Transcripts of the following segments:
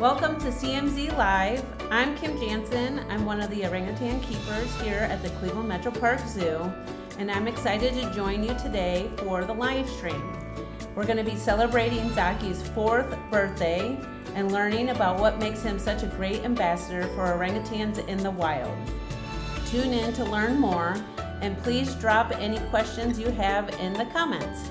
Welcome to CMZ Live. I'm Kim Jansen. I'm one of the orangutan keepers here at the Cleveland Metro Park Zoo, and I'm excited to join you today for the live stream. We're going to be celebrating Zaki's 4th birthday and learning about what makes him such a great ambassador for orangutans in the wild. Tune in to learn more, and please drop any questions you have in the comments.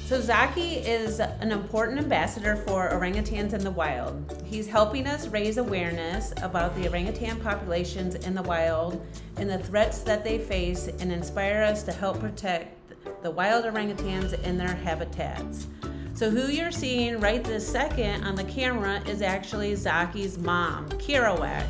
So Zaki is an important ambassador for orangutans in the wild. He's helping us raise awareness about the orangutan populations in the wild and the threats that they face, and inspire us to help protect the wild orangutans in their habitats. So who you're seeing right this second on the camera is actually Zaki's mom, Kerouac.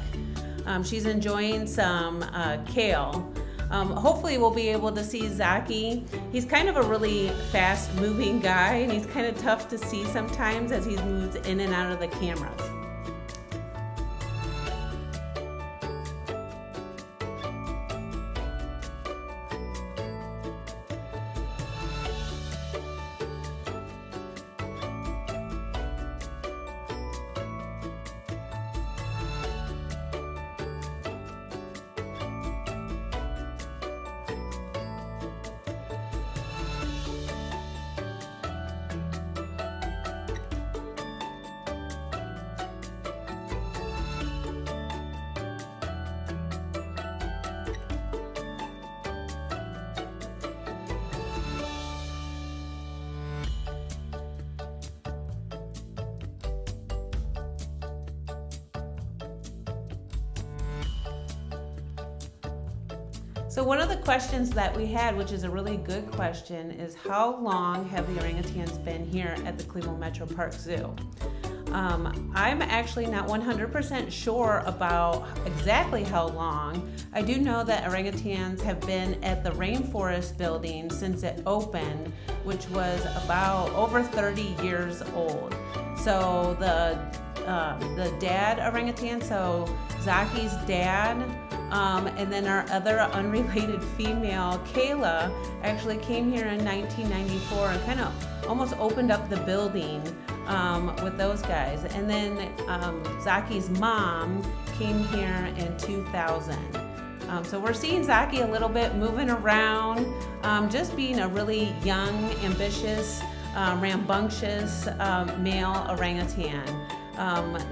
She's enjoying some kale. Hopefully we'll be able to see Zaki. He's kind of a really fast moving guy, and he's kind of tough to see sometimes as he moves in and out of the cameras. So one of the questions that we had, which is a really good question, is how long have the orangutans been here at the Cleveland Metro Park Zoo? I'm actually not 100% sure about exactly how long. I do know that orangutans have been at the Rainforest building since it opened, which was about over 30 years old. So the dad orangutan, so Zaki's dad, and then our other unrelated female, Kayla, actually came here in 1994 and kind of almost opened up the building with those guys. And then Zaki's mom came here in 2000. So we're seeing Zaki a little bit moving around, just being a really young, ambitious, rambunctious male orangutan.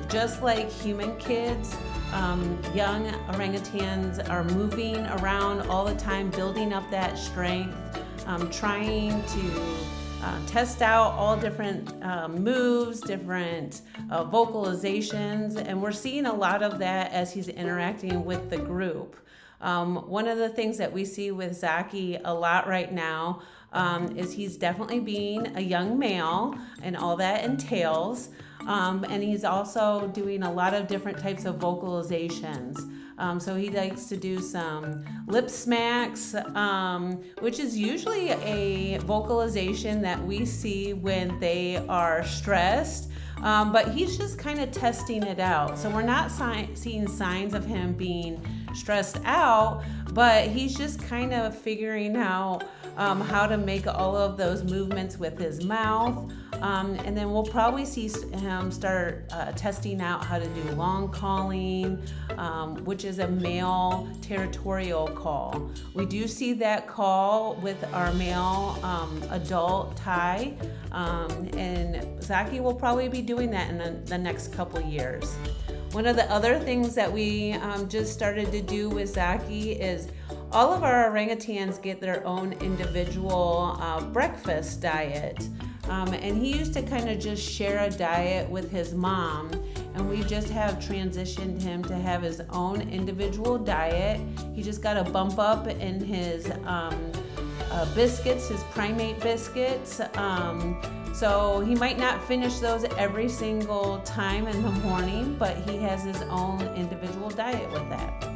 Just like human kids, young orangutans are moving around all the time, building up that strength, trying to test out all different moves, different vocalizations, and we're seeing a lot of that as he's interacting with the group. One of the things that we see with Zaki a lot right now is he's definitely being a young male and all that entails. And he's also doing a lot of different types of vocalizations. So he likes to do some lip smacks, which is usually a vocalization that we see when they are stressed. But he's just kind of testing it out. So we're not seeing signs of him being stressed out, but he's just kind of figuring out how to make all of those movements with his mouth. And then we'll probably see him start testing out how to do long calling, which is a male territorial call. We do see that call with our male adult Thai, and Zaki will probably be doing that in the next couple years. One of the other things that we just started to do with Zaki is all of our orangutans get their own individual breakfast diet. And he used to kind of just share a diet with his mom, and we just have transitioned him to have his own individual diet. He just got a bump up in his biscuits, his primate biscuits. So he might not finish those every single time in the morning, but he has his own individual diet with that.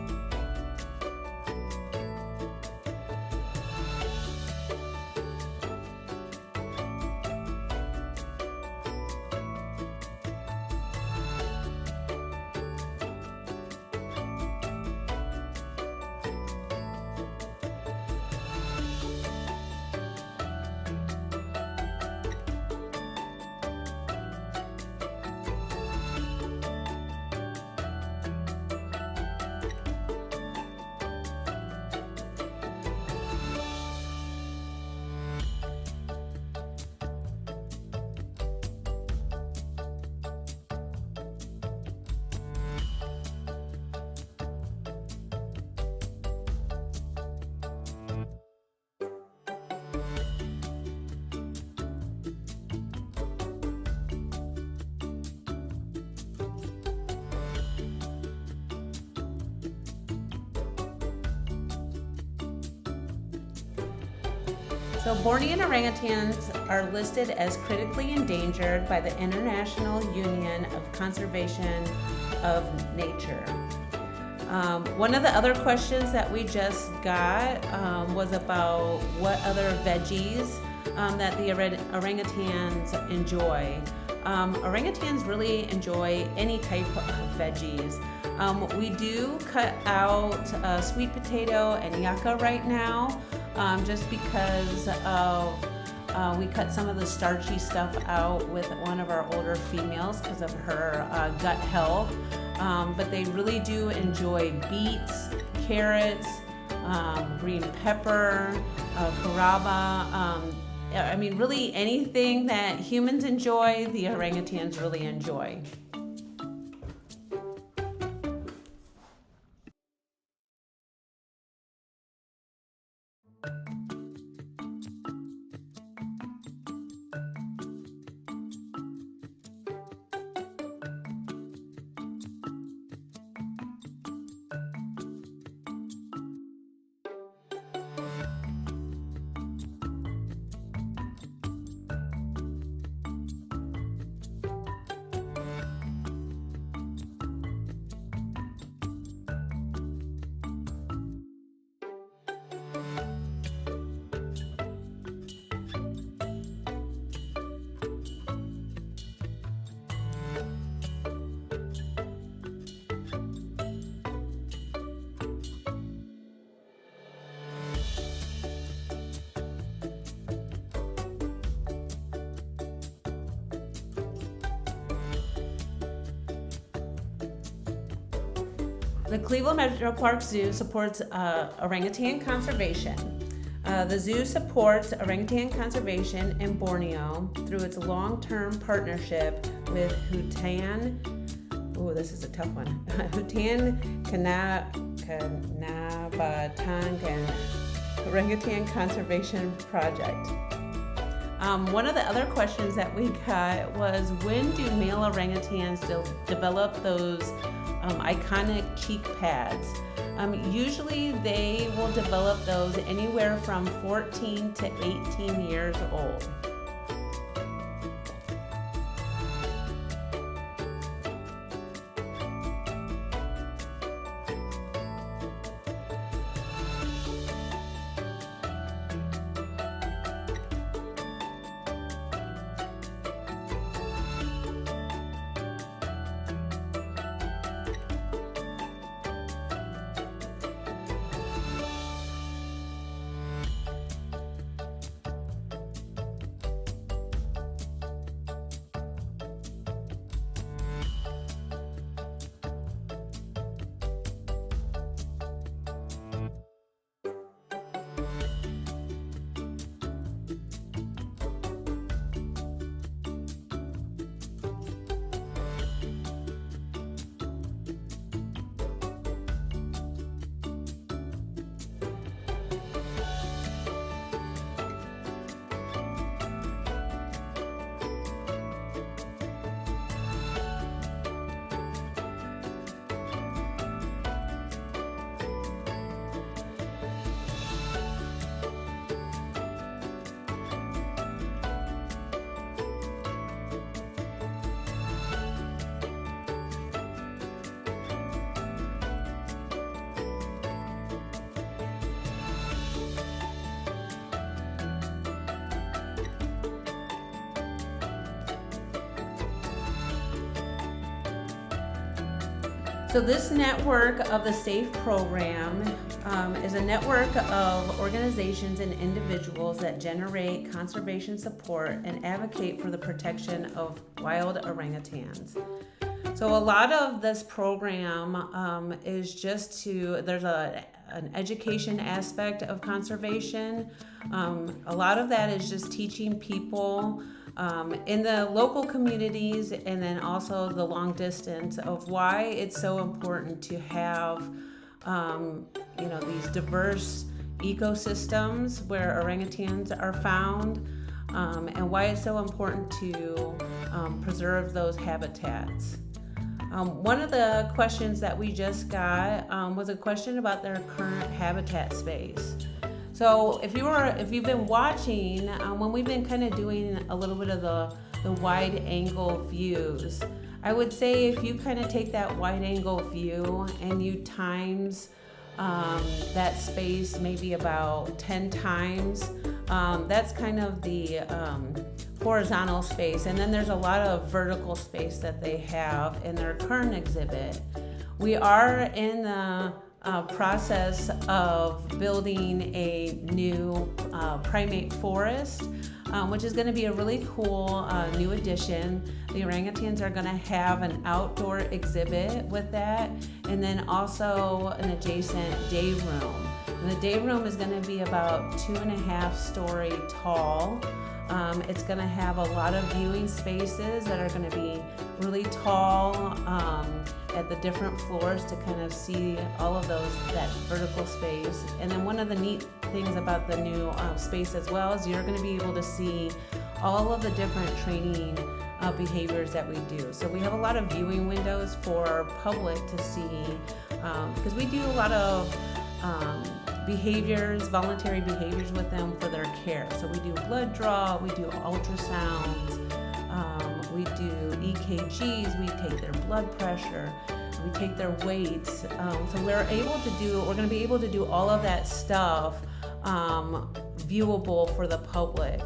So Bornean orangutans are listed as critically endangered by the International Union of Conservation of Nature. One of the other questions that we just got was about what other veggies that the orangutans enjoy. Orangutans really enjoy any type of veggies. We do cut out sweet potato and yucca right now, just because of we cut some of the starchy stuff out with one of our older females because of her gut health. But they really do enjoy beets, carrots, green pepper, caraba. I mean, really anything that humans enjoy, the orangutans really enjoy. The Cleveland Metro Park Zoo supports orangutan conservation. The zoo supports orangutan conservation in Borneo through its long-term partnership with Hutan, this is a tough one, Hutan Kanabatangan Orangutan Conservation Project. One of the other questions that we got was, when do male orangutans develop those iconic cheek pads? Usually they will develop those anywhere from 14 to 18 years old. So this network of the SAFE program is a network of organizations and individuals that generate conservation support and advocate for the protection of wild orangutans. So a lot of this program is just there's an education aspect of conservation. A lot of that is just teaching people in the local communities and then also the long distance of why it's so important to have these diverse ecosystems where orangutans are found, and why it's so important to preserve those habitats. One of the questions that we just got was a question about their current habitat space. So if you've been watching, when we've been kind of doing a little bit of the wide angle views, I would say if you kind of take that wide angle view and you times that space maybe about 10 times, that's kind of the horizontal space. And then there's a lot of vertical space that they have in their current exhibit. We are in the process of building a new primate forest, which is going to be a really cool new addition. The orangutans are going to have an outdoor exhibit with that, and then also an adjacent day room. And the day room is going to be about 2.5 story tall. It's going to have a lot of viewing spaces that are going to be really tall at the different floors to kind of see all of that vertical space. And then one of the neat things about the new space as well is you're going to be able to see all of the different training behaviors that we do. So we have a lot of viewing windows for public to see, because we do a lot of voluntary behaviors with them for their care. So we do blood draw, we do ultrasounds, we do EKGs, we take their blood pressure, we take their weights. So we're going to be able to do all of that stuff viewable for the public.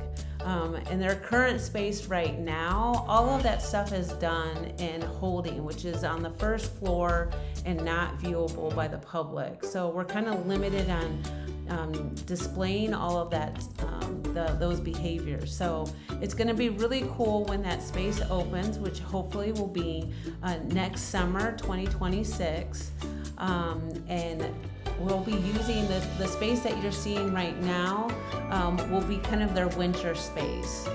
In their current space right now, all of that stuff is done in holding, which is on the first floor and not viewable by the public. So we're kind of limited on displaying all of that, those behaviors. So it's going to be really cool when that space opens, which hopefully will be next summer, 2026. And we'll be using the space that you're seeing right now will be kind of their winter space,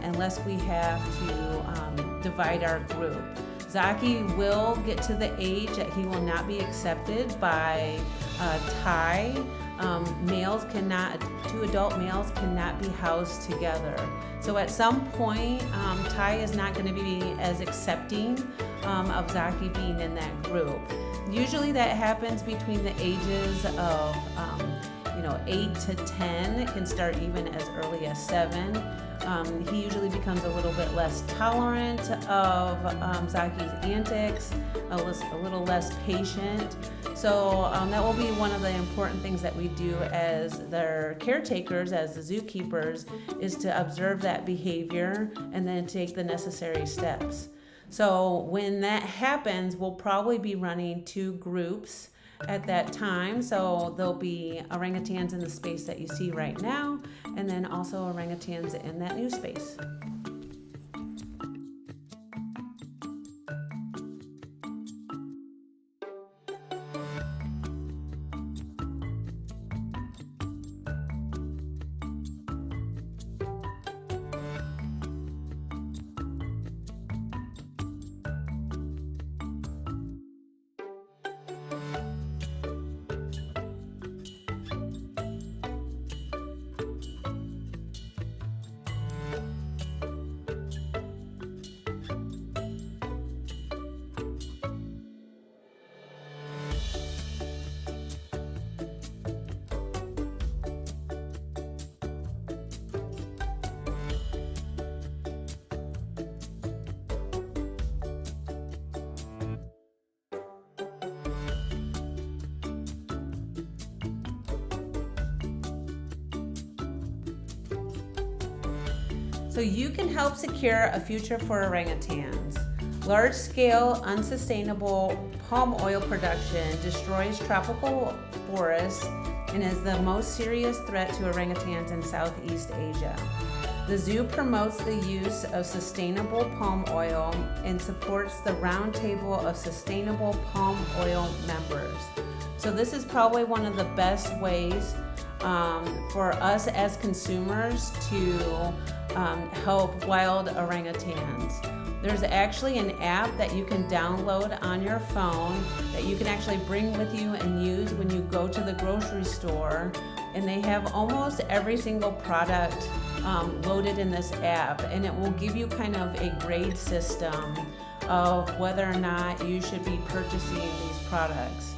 unless we have to divide our group. Zaki will get to the age that he will not be accepted by Thai. Two adult males cannot be housed together. So at some point, Thai is not going to be as accepting of Zaki being in that group. Usually that happens between the ages of 8 to 10. It can start even as early as 7. He usually becomes a little bit less tolerant of Zaki's antics, a little less patient. So that will be one of the important things that we do as their caretakers, as the zookeepers, is to observe that behavior and then take the necessary steps. So when that happens, we'll probably be running 2 groups at that time. So there'll be orangutans in the space that you see right now, and then also orangutans in that new space. So you can help secure a future for orangutans. Large-scale, unsustainable palm oil production destroys tropical forests and is the most serious threat to orangutans in Southeast Asia. The zoo promotes the use of sustainable palm oil and supports the Roundtable of Sustainable Palm Oil members. So this is probably one of the best ways for us as consumers to help wild orangutans. There's actually an app that you can download on your phone that you can actually bring with you and use when you go to the grocery store. And they have almost every single product loaded in this app, and it will give you kind of a grade system of whether or not you should be purchasing these products.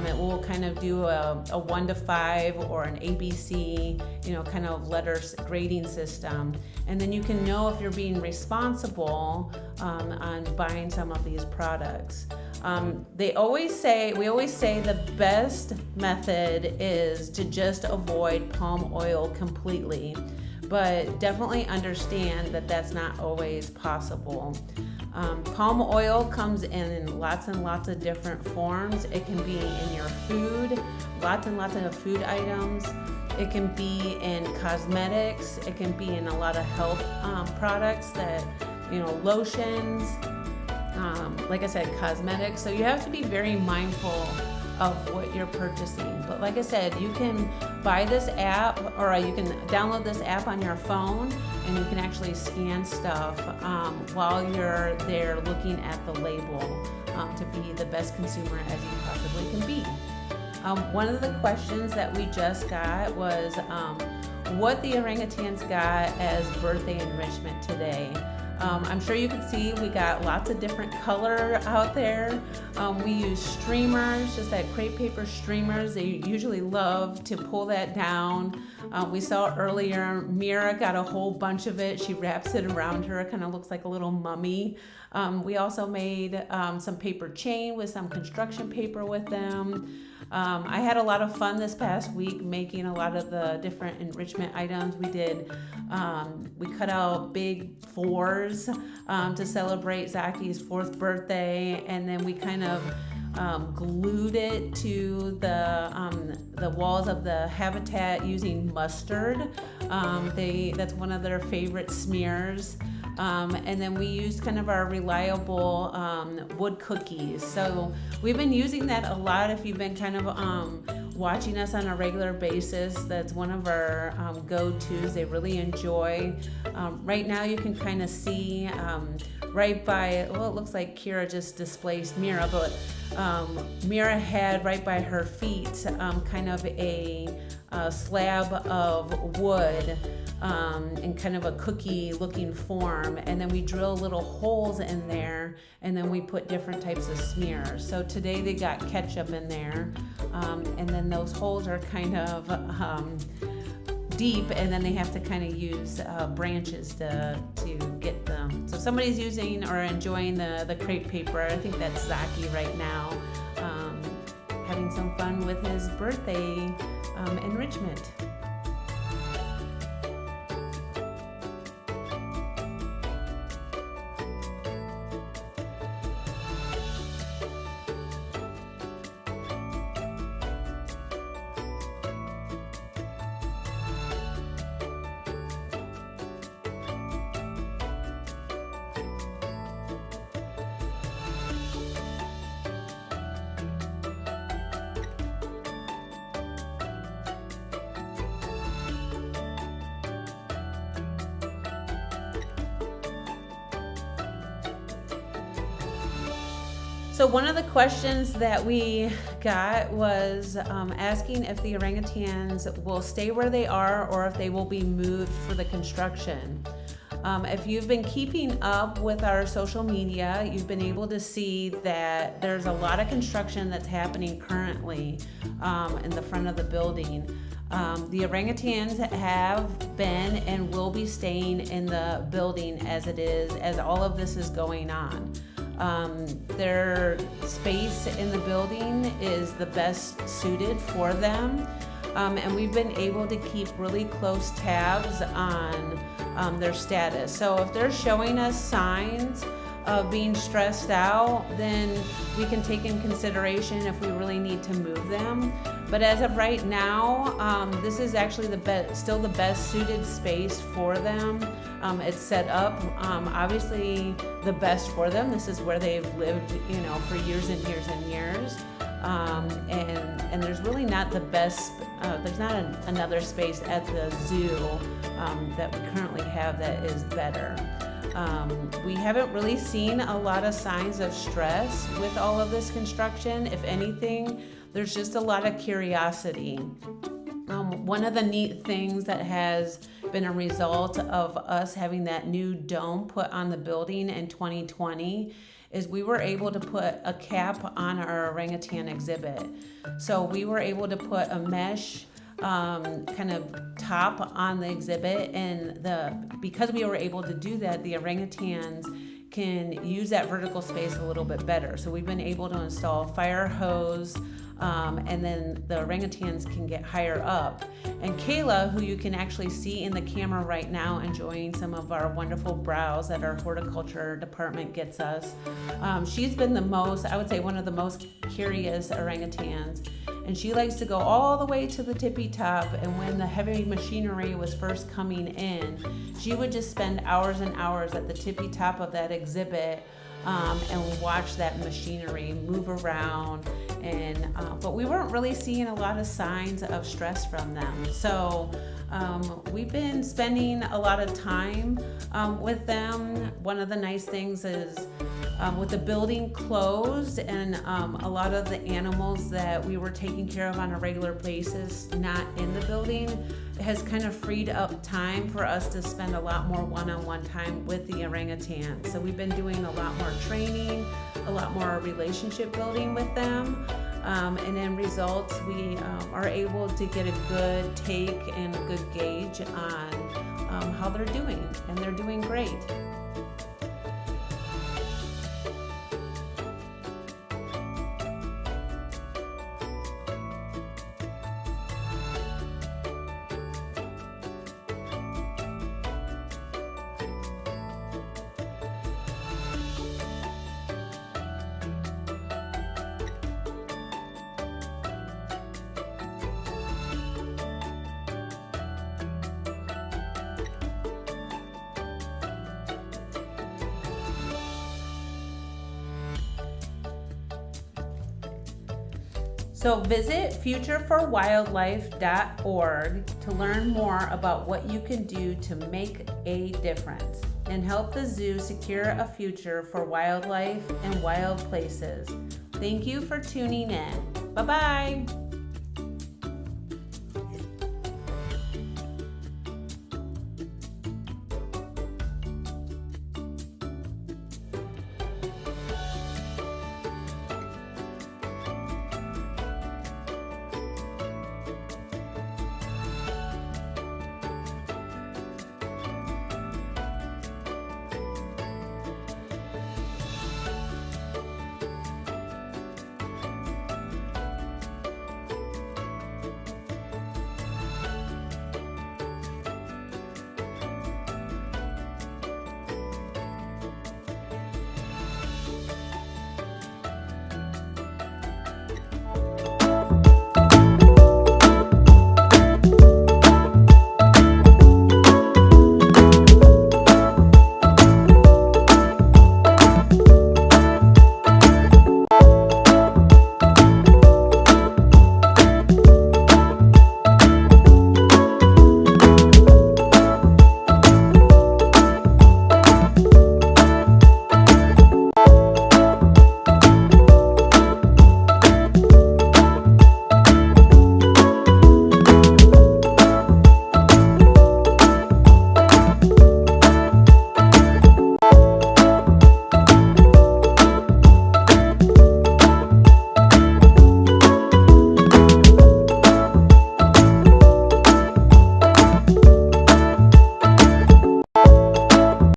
It will kind of do a 1 to 5 or an ABC, kind of letters grading system. And then you can know if you're being responsible on buying some of these products. We always say the best method is to just avoid palm oil completely, but definitely understand that that's not always possible. Palm oil comes in lots and lots of different forms. It can be in your food, lots and lots of food items. It can be in cosmetics. It can be in a lot of health products that, lotions, like I said, cosmetics. So you have to be very mindful of what you're purchasing. But like I said, you can buy this app, or you can download this app on your phone, and you can actually scan stuff while you're there looking at the label to be the best consumer as you possibly can be. One of the questions that we just got was what the orangutans got as birthday enrichment today. I'm sure you can see we got lots of different color out there. We use streamers, just that crepe paper streamers. They usually love to pull that down. We saw earlier, Mira got a whole bunch of it. She wraps it around her. It kind of looks like a little mummy. We also made some paper chain with some construction paper with them. I had a lot of fun this past week making a lot of the different enrichment items. We cut out big 4s to celebrate Zaki's 4th birthday, and then we kind of glued it to the walls of the habitat using mustard. That's one of their favorite smears. And then we used kind of our reliable wood cookies. So we've been using that a lot. If you've been kind of watching us on a regular basis, that's one of our go-tos. They really enjoy. Right now you can kind of see right by, it looks like Kira just displaced Mira, but Mira had right by her feet kind of a slab of wood in kind of a cookie looking form, and then we drill little holes in there, and then we put different types of smears. So today they got ketchup in there, and then those holes are kind of deep, and then they have to kind of use branches to get them. So somebody's using or enjoying the crepe paper. I think that's Zaki right now, having some fun with his birthday enrichment. So one of the questions that we got was asking if the orangutans will stay where they are or if they will be moved for the construction. If you've been keeping up with our social media, you've been able to see that there's a lot of construction that's happening currently in the front of the building. The orangutans have been and will be staying in the building as all of this is going on. Their space in the building is the best suited for them, and we've been able to keep really close tabs on their status. So if they're showing us signs of being stressed out, then we can take in consideration if we really need to move them. But as of right now, this is actually still the best suited space for them. It's set up, obviously the best for them. This is where they've lived, for years and years and years. And there's really not the best, there's not another space at the zoo that we currently have that is better. We haven't really seen a lot of signs of stress with all of this construction. If anything, there's just a lot of curiosity. One of the neat things that has been a result of us having that new dome put on the building in 2020 is we were able to put a cap on our orangutan exhibit. So we were able to put a mesh kind of top on the exhibit, and because we were able to do that, the orangutans can use that vertical space a little bit better. So we've been able to install a fire hose, and then the orangutans can get higher up. And Kayla, who you can actually see in the camera right now enjoying some of our wonderful browse that our horticulture department gets us, she's been I would say one of the most curious orangutans. And she likes to go all the way to the tippy top, and when the heavy machinery was first coming in, she would just spend hours and hours at the tippy top of that exhibit and watch that machinery move around. But we weren't really seeing a lot of signs of stress from them. So we've been spending a lot of time with them. One of the nice things is with the building closed and a lot of the animals that we were taking care of on a regular basis not in the building, it has kind of freed up time for us to spend a lot more one-on-one time with the orangutan. So we've been doing a lot more training, a lot more relationship building with them. And in results, we are able to get a good take and a good gauge on how they're doing, and they're doing great. So visit futureforwildlife.org to learn more about what you can do to make a difference and help the zoo secure a future for wildlife and wild places. Thank you for tuning in. Bye-bye.